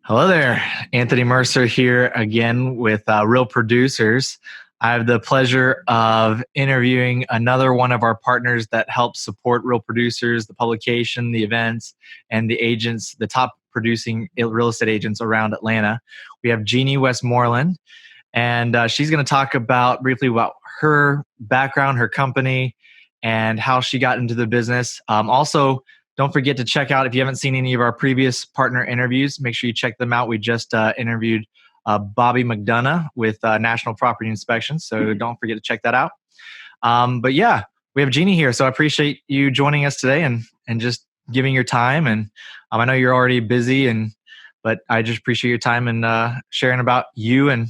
Hello there, Anthony Mercer here again with Real Producers. I have the pleasure of interviewing another one of our partners that helps support Real Producers, the publication, the events, and the agents, the top producing real estate agents around Atlanta. We have Jeanne Westmoreland, and she's going to talk briefly about her background, her company, and how she got into the business. Also, don't forget to check out, if you haven't seen any of our previous partner interviews, make sure you check them out. We just interviewed Bobby McDonough with National Property Inspection, so don't forget to check that out. But yeah, we have Jeanne here, so I appreciate you joining us today and just giving your time. And I know you're already busy, but I just appreciate your time and sharing about you and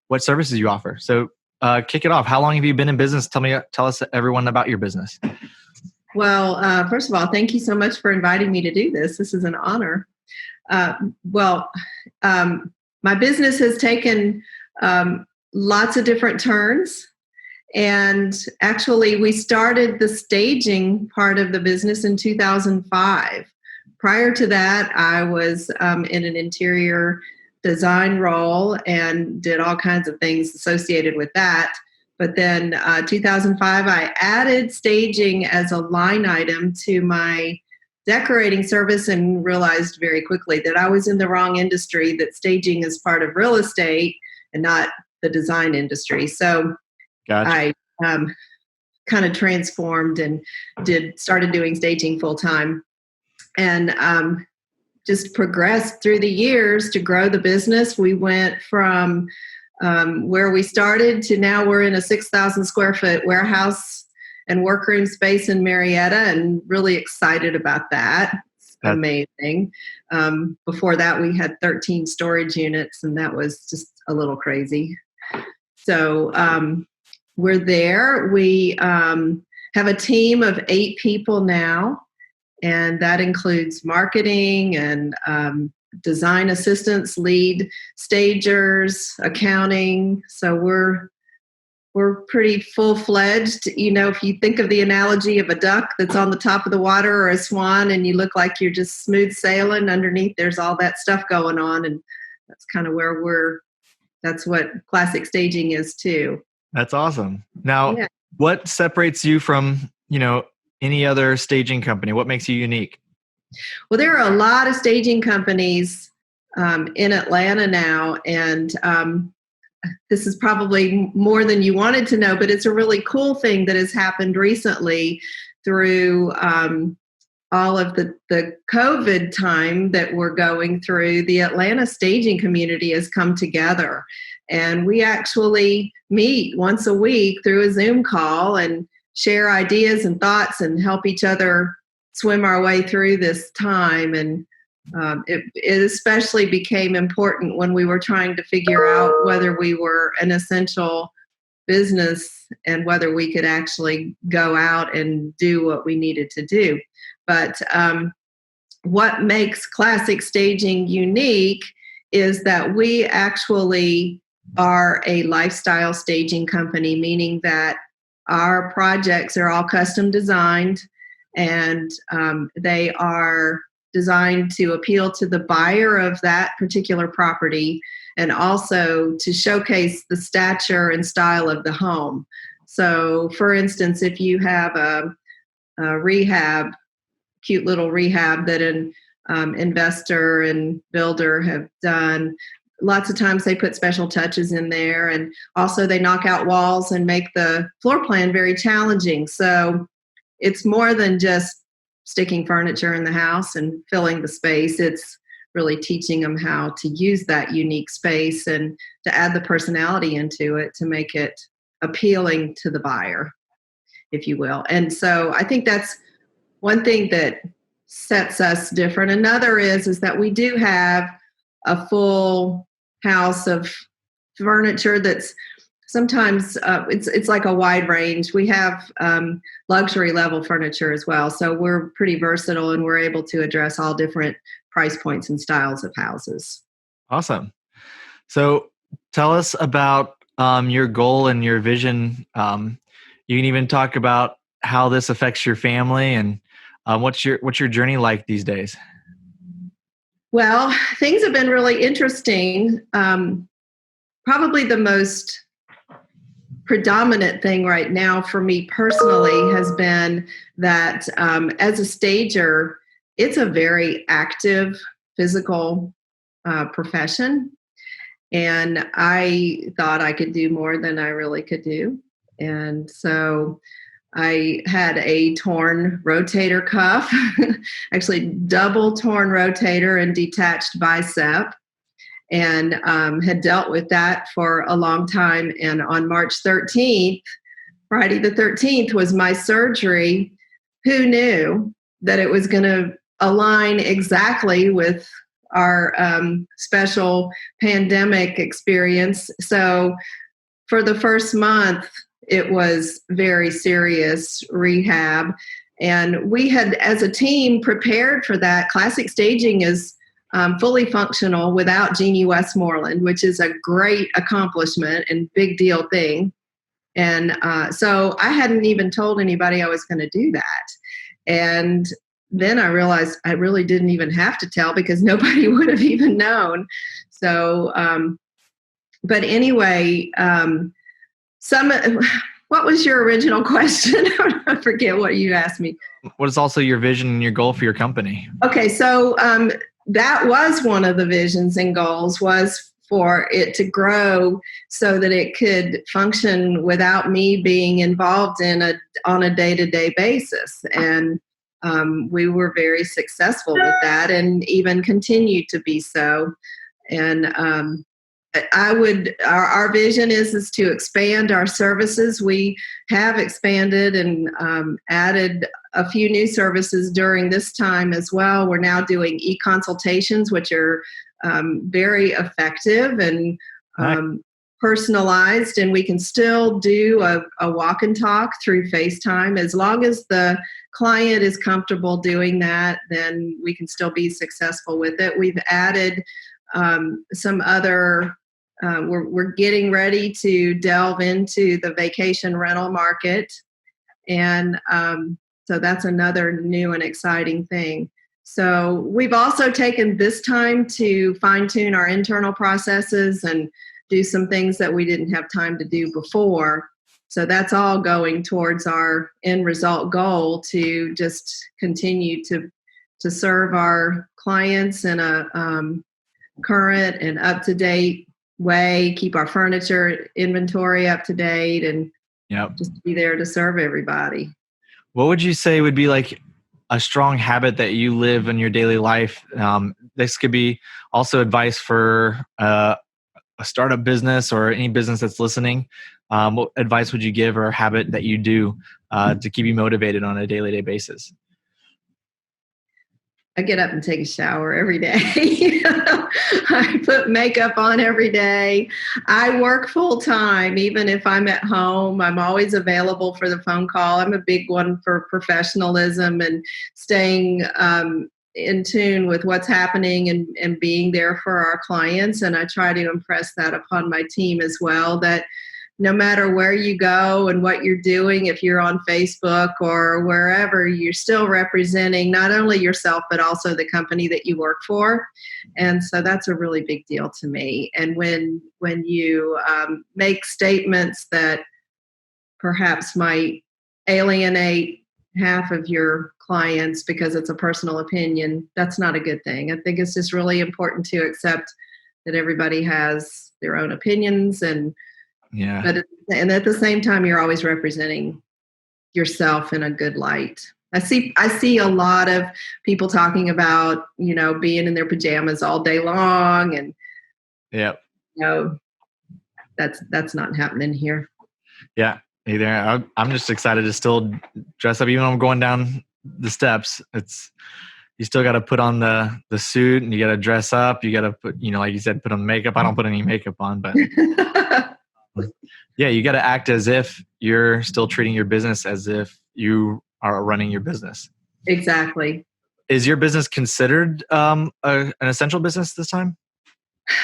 what services you offer. So kick it off. How long have you been in business? Tell us everyone about your business. Well, first of all, thank you so much for inviting me to do this. This is an honor. My business has taken lots of different turns. And actually, we started the staging part of the business in 2005. Prior to that, I was in an interior design role and did all kinds of things associated with that. But then 2005, I added staging as a line item to my decorating service and realized very quickly that I was in the wrong industry, that staging is part of real estate and not the design industry. So Gotcha. I kind of transformed and started doing staging full time and just progressed through the years to grow the business. We went from where we started to now we're in a 6,000 square foot warehouse and workroom space in Marietta, and really excited about that. It's amazing. Before that, we had 13 storage units, and that was just a little crazy. So we're there. We have a team of 8 people now, and that includes marketing and design assistants, lead stagers, accounting. So we're pretty full-fledged. You know, if you think of the analogy of a duck that's on the top of the water or a swan and you look like you're just smooth sailing, underneath there's all that stuff going on, and that's kind of where that's what classic staging is too. That's awesome. Now, What separates you from, any other staging company? What makes you unique? Well, there are a lot of staging companies in Atlanta now, and this is probably more than you wanted to know, but it's a really cool thing that has happened recently through all of the COVID time that we're going through. The Atlanta staging community has come together, and we actually meet once a week through a Zoom call and share ideas and thoughts and help each other swim our way through this time. And it especially became important when we were trying to figure out whether we were an essential business and whether we could actually go out and do what we needed to do. But what makes classic staging unique is that we actually are a lifestyle staging company, meaning that our projects are all custom designed, and they are designed to appeal to the buyer of that particular property and also to showcase the stature and style of the home. So, for instance, if you have a rehab, cute little rehab that an investor and builder have done, lots of times they put special touches in there, and also they knock out walls and make the floor plan very challenging. So it's more than just sticking furniture in the house and filling the space. It's really teaching them how to use that unique space and to add the personality into it to make it appealing to the buyer, if you will. And so I think that's one thing that sets us different. Another is that we do have a full house of furniture that's sometimes it's like a wide range. We have luxury level furniture as well. So we're pretty versatile, and we're able to address all different price points and styles of houses. Awesome. So tell us about your goal and your vision. You can even talk about how this affects your family and what's your journey like these days? Well, things have been really interesting. Probably the most predominant thing right now for me personally has been that as a stager, it's a very active physical profession. And I thought I could do more than I really could do. And so I had a torn rotator cuff, actually double torn rotator and detached bicep, and had dealt with that for a long time. And on March 13th, Friday the 13th, was my surgery. Who knew that it was going to align exactly with our special pandemic experience? So for the first month, it was very serious rehab. And we had, as a team, prepared for that. Classic staging is fully functional without Jeanne Westmoreland, which is a great accomplishment and big deal thing. And so I hadn't even told anybody I was going to do that. And then I realized I really didn't even have to tell because nobody would have even known. So, but anyway, what was your original question? I forget what you asked me. What is also your vision and your goal for your company? Okay, so that was one of the visions and goals, was for it to grow so that it could function without me being involved on a day-to-day basis. And we were very successful with that, and even continue to be so. And our vision is to expand our services. We have expanded and added a few new services during this time as well. We're now doing e-consultations, which are very effective and personalized, and we can still do a walk and talk through FaceTime. As long as the client is comfortable doing that, then we can still be successful with it. We've added some other we're getting ready to delve into the vacation rental market. And so that's another new and exciting thing. So we've also taken this time to fine tune our internal processes and do some things that we didn't have time to do before. So that's all going towards our end result goal to just continue to serve our clients in a current and up-to-date way, keep our furniture inventory up to date, and just be there to serve everybody. What would you say would be like a strong habit that you live in your daily life? This could be also advice for a startup business or any business that's listening. What advice would you give, or a habit that you do to keep you motivated on a daily basis? I get up and take a shower every day. I put makeup on every day. I work full time. Even if I'm at home, I'm always available for the phone call. I'm a big one for professionalism and staying in tune with what's happening and being there for our clients. And I try to impress that upon my team as well, that no matter where you go and what you're doing, if you're on Facebook or wherever, you're still representing not only yourself, but also the company that you work for. And so that's a really big deal to me. And when you make statements that perhaps might alienate half of your clients because it's a personal opinion, that's not a good thing. I think it's just really important to accept that everybody has their own opinions, but at the same time, you're always representing yourself in a good light. I see a lot of people talking about, being in their pajamas all day long, and that's not happening here. Yeah, either. I'm just excited to still dress up, even when I'm going down the steps. You still got to put on the suit, and you got to dress up. You got to put, like you said, put on makeup. I don't put any makeup on, but. Yeah, you got to act as if you're still treating your business as if you are running your business. Exactly. Is your business considered an essential business this time?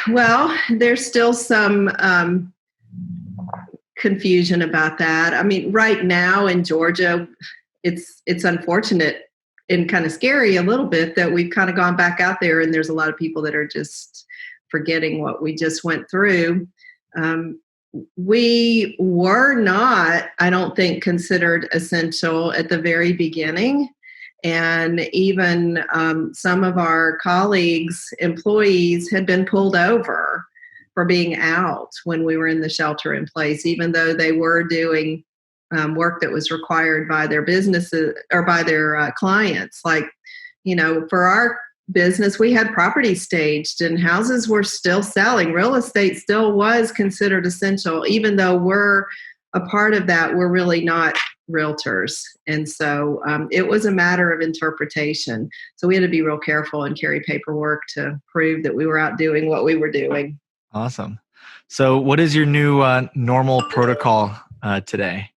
Well, there's still some confusion about that. I mean, right now in Georgia, it's unfortunate. and kind of scary a little bit that we've kind of gone back out there and there's a lot of people that are just forgetting what we just went through. We were not, I don't think, considered essential at the very beginning. And even some of our colleagues, employees, had been pulled over for being out when we were in the shelter in place, even though they were doing work that was required by their businesses or by their clients. Like, for our business, we had property staged and houses were still selling. Real estate still was considered essential, even though we're a part of that. We're really not realtors. And so it was a matter of interpretation. So we had to be real careful and carry paperwork to prove that we were out doing what we were doing. Awesome. So what is your new normal protocol today?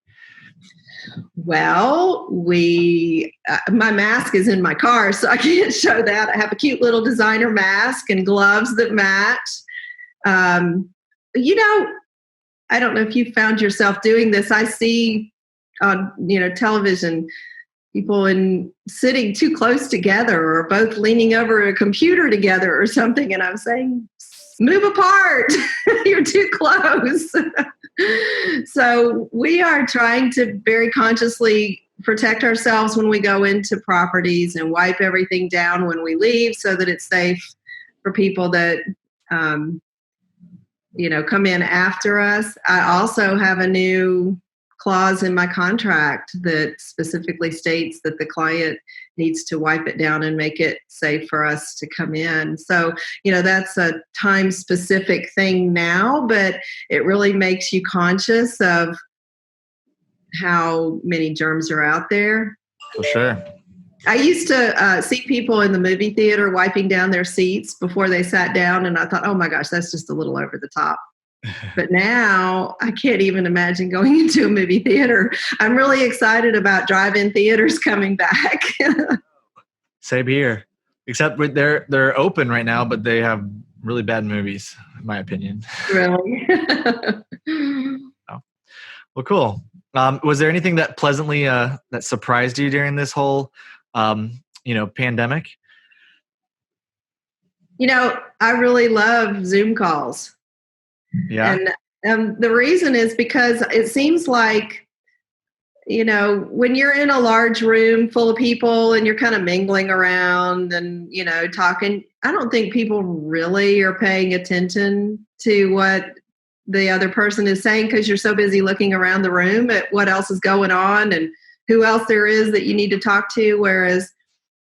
Well, my mask is in my car, so I can't show that. I have a cute little designer mask and gloves that match. I don't know if you found yourself doing this. I see on television people sitting too close together or both leaning over a computer together or something, and I'm saying, move apart. You're too close. So we are trying to very consciously protect ourselves when we go into properties and wipe everything down when we leave so that it's safe for people that come in after us. I also have a new clause in my contract that specifically states that the client needs to wipe it down and make it safe for us to come in. So, that's a time specific thing now, but it really makes you conscious of how many germs are out there. For sure. I used to see people in the movie theater wiping down their seats before they sat down, and I thought, oh my gosh, that's just a little over the top. But now I can't even imagine going into a movie theater. I'm really excited about drive-in theaters coming back. Same here, except they're open right now, but they have really bad movies, in my opinion. Really? Oh. Well, cool. Was there anything that pleasantly that surprised you during this whole pandemic? I really love Zoom calls. Yeah. And the reason is because it seems like, when you're in a large room full of people and you're kind of mingling around and, talking, I don't think people really are paying attention to what the other person is saying because you're so busy looking around the room at what else is going on and who else there is that you need to talk to. Whereas,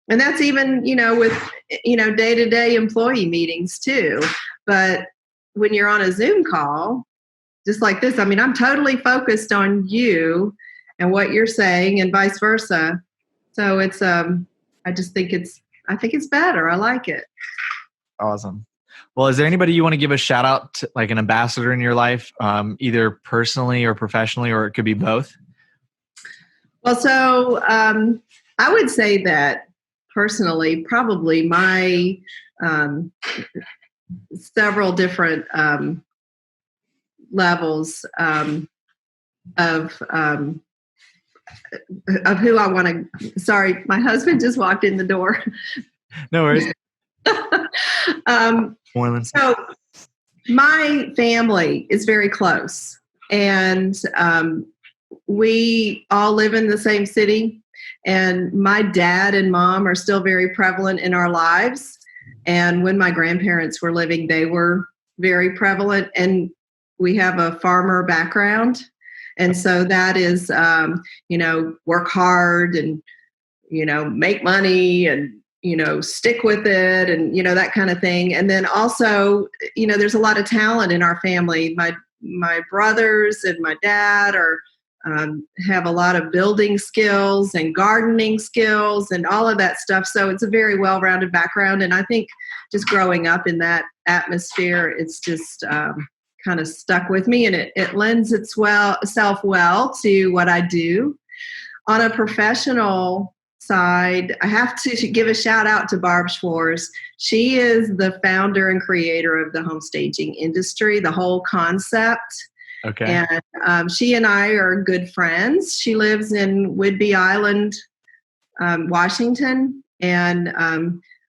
and that's even, with, day-to-day employee meetings too. But when you're on a Zoom call, just like this, I'm totally focused on you and what you're saying and vice versa. So it's, I think it's better. I like it. Awesome. Well, is there anybody you want to give a shout out to, like an ambassador in your life, either personally or professionally, or it could be both? Well, so I would say that personally, probably my several different levels of who I want to. Sorry, my husband just walked in the door. No worries. So my family is very close, and we all live in the same city. And my dad and mom are still very prevalent in our lives. And when my grandparents were living, they were very prevalent. And we have a farmer background. And so that is, work hard and, make money and, stick with it and, that kind of thing. And then also, there's a lot of talent in our family. My brothers and my dad have a lot of building skills and gardening skills and all of that stuff. So it's a very well-rounded background. And I think just growing up in that atmosphere, it's just kind of stuck with me, and it lends itself well to what I do. On a professional side, I have to give a shout out to Barb Schwarz. She is the founder and creator of the home staging industry, the whole concept. Okay. And she and I are good friends. She lives in Whidbey Island, Washington. And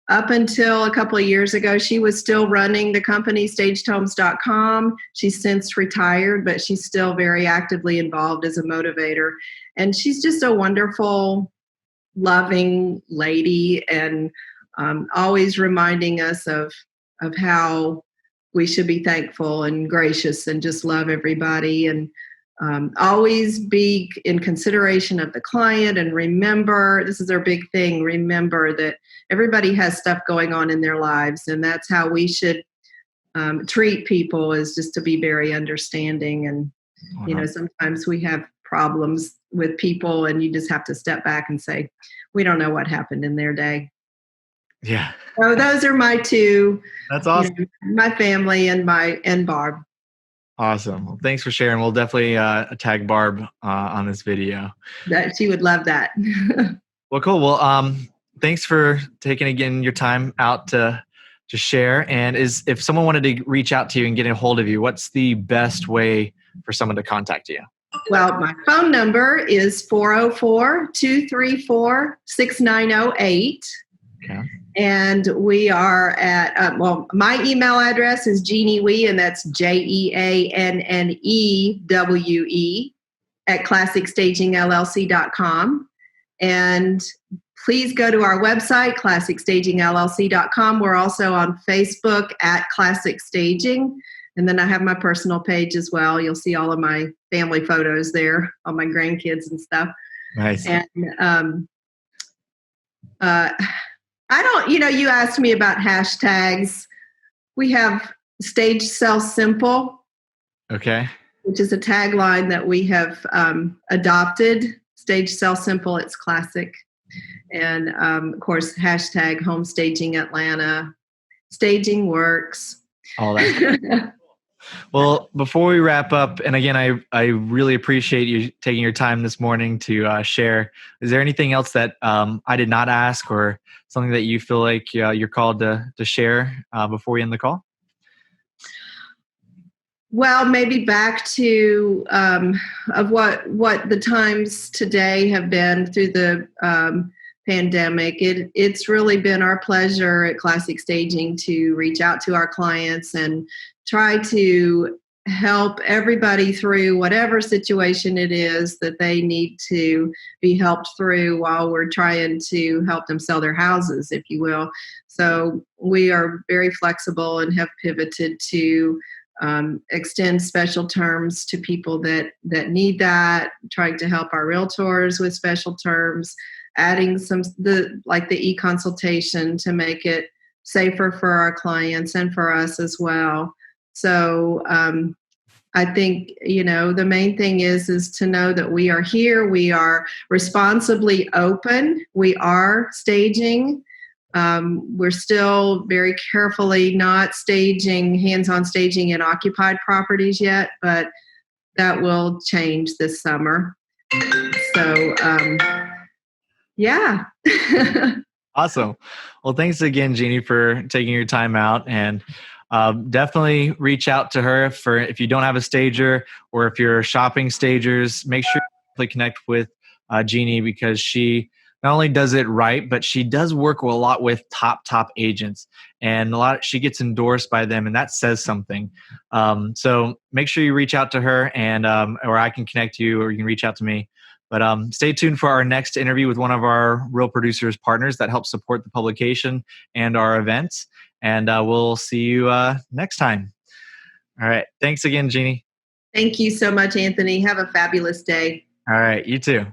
up until a couple of years ago, she was still running the company, stagedhomes.com. She's since retired, but she's still very actively involved as a motivator. And she's just a wonderful, loving lady, and always reminding us of how we should be thankful and gracious and just love everybody, and always be in consideration of the client. And remember, this is our big thing, remember that everybody has stuff going on in their lives, and that's how we should treat people, is just to be very understanding. And sometimes we have problems with people, and you just have to step back and say, we don't know what happened in their day. Yeah. So those are my two. That's awesome. My family and Barb. Awesome. Well, thanks for sharing. We'll definitely tag Barb on this video. That she would love that. Well, cool. Well, thanks for taking again your time out to share. And if someone wanted to reach out to you and get a hold of you, what's the best way for someone to contact you? Well, my phone number is 404-234-6908. Okay. And we are at, my email address is JeanneWee, and that's JeanneWE at classicstagingllc.com. And please go to our website, classicstagingllc.com. We're also on Facebook at Classic Staging. And then I have my personal page as well. You'll see all of my family photos there, all my grandkids and stuff. Nice. And I don't, you asked me about hashtags. We have Stage Sell Simple. Okay. Which is a tagline that we have adopted. Stage Sell Simple, it's classic. And of course, hashtag Home Staging Atlanta. Staging works. All that. Well, before we wrap up, and again, I really appreciate you taking your time this morning to share. Is there anything else that I did not ask, or something that you feel like you're called to share before we end the call? Well, maybe back to of what the times today have been through the pandemic. It's really been our pleasure at Classic Staging to reach out to our clients and try to help everybody through whatever situation it is that they need to be helped through while we're trying to help them sell their houses, if you will. So we are very flexible and have pivoted to extend special terms to people that need that, trying to help our realtors with special terms, adding the e-consultation to make it safer for our clients and for us as well. So I think, the main thing is to know that we are here. We are responsibly open. We are staging. We're still very carefully not staging, hands-on staging in occupied properties yet, but that will change this summer. So, yeah. Awesome. Well, thanks again, Jeannie, for taking your time out, and definitely reach out to her if you don't have a stager, or if you're shopping stagers, make sure you connect with Jeannie, because she not only does it right, but she does work a lot with top agents, and she gets endorsed by them, and that says something. So make sure you reach out to her, and or I can connect you, or you can reach out to me. But stay tuned for our next interview with one of our Real Producers partners that helps support the publication and our events. And we'll see you next time. All right. Thanks again, Jeannie. Thank you so much, Anthony. Have a fabulous day. All right. You too.